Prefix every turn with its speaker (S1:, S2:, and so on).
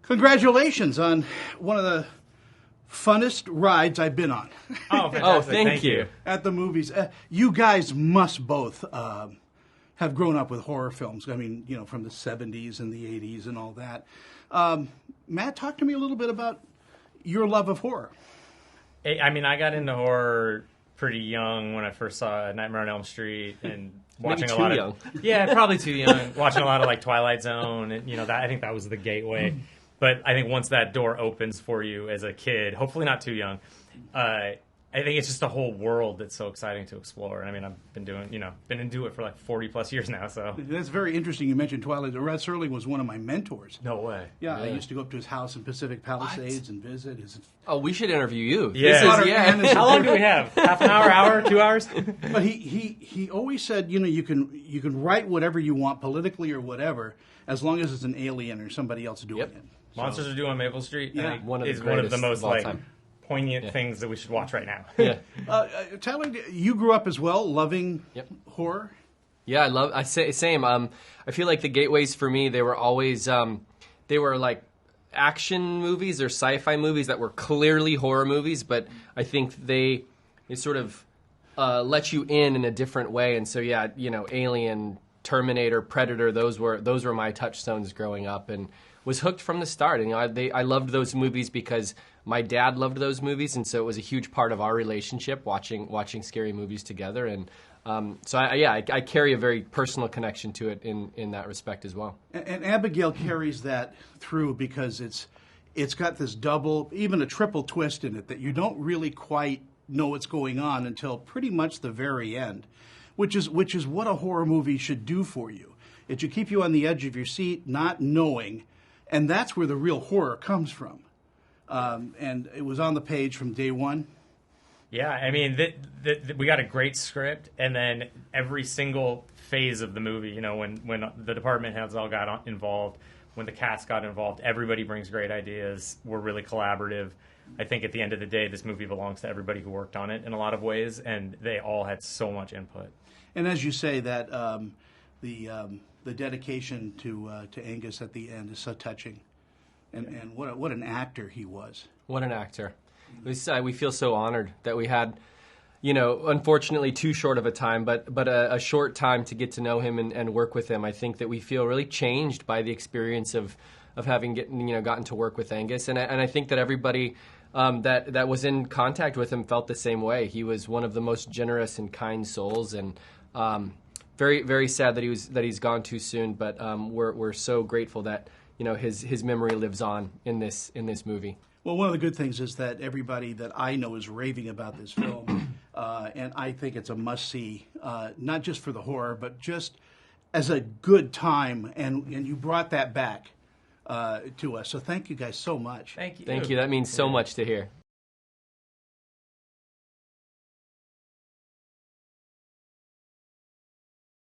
S1: Congratulations on one of the funnest rides I've been on.
S2: Oh, fantastic.
S3: Thank you.
S1: At the movies. You guys must both have grown up with horror films. I mean, from the 70s and the 80s and all that. Matt, talk to me a little bit about your love of horror.
S2: I mean, I got into horror pretty young when I first saw Nightmare on Elm Street and watching
S3: Maybe
S2: a lot
S3: too
S2: of
S3: young.
S2: Yeah, probably too young. Watching a lot of like Twilight Zone and that I think that was the gateway. But I think once that door opens for you as a kid, hopefully not too young, I think it's just a whole world that's so exciting to explore. And I mean, I've been into it for like 40 plus years now. So
S1: that's very interesting. You mentioned Twilight. Red Serling was one of my mentors.
S2: No way.
S1: Yeah, I used to go up to his house in Pacific Palisades and visit his.
S3: Oh, we should interview you.
S2: Yeah. How long do we have? Half an hour, 2 hours?
S1: But he always said, you can write whatever you want politically or whatever, as long as it's an alien or somebody else doing it.
S2: Monsters Are Due on Maple Street.
S1: Yeah.
S2: I think
S3: One of the
S2: is one of the
S3: greatest
S2: most
S3: of all
S2: like
S3: time.
S2: poignant things that we should watch right now.
S3: Yeah.
S1: Tyler, you grew up as well, loving horror.
S3: Yeah, same. I feel like the gateways for me, they were always they were like action movies or sci-fi movies that were clearly horror movies, but I think they sort of let you in a different way. And so Alien, Terminator, Predator, those were my touchstones growing up, and was hooked from the start. And I loved those movies because my dad loved those movies, and so it was a huge part of our relationship watching scary movies together. And I carry a very personal connection to it in that respect as well.
S1: And Abigail carries that through because it's got this double, even a triple twist in it that you don't really quite know what's going on until pretty much the very end, which is what a horror movie should do for you. It should keep you on the edge of your seat, not knowing, and that's where the real horror comes from. And it was on the page from day one.
S2: Yeah, I mean, we got a great script, and then every single phase of the movie, when the department heads all got involved, when the cast got involved, everybody brings great ideas. We're really collaborative. I think at the end of the day, this movie belongs to everybody who worked on it in a lot of ways, and they all had so much input. And
S1: as you say, that the dedication to Angus at the end is so touching, and what an actor he was.
S3: What an actor. We feel so honored that we had, unfortunately too short of a time, but a short time to get to know him and work with him. I think that we feel really changed by the experience of having gotten to work with Angus, and I think that everybody that was in contact with him felt the same way. He was one of the most generous and kind souls, and very, very sad that he's gone too soon. But we're so grateful that his memory lives on in this movie.
S1: Well, one of the good things is that everybody that I know is raving about this film, and I think it's a must-see, not just for the horror, but just as a good time, and you brought that back to us. So thank you guys so much.
S2: Thank you.
S3: Thank you. That means so much to hear.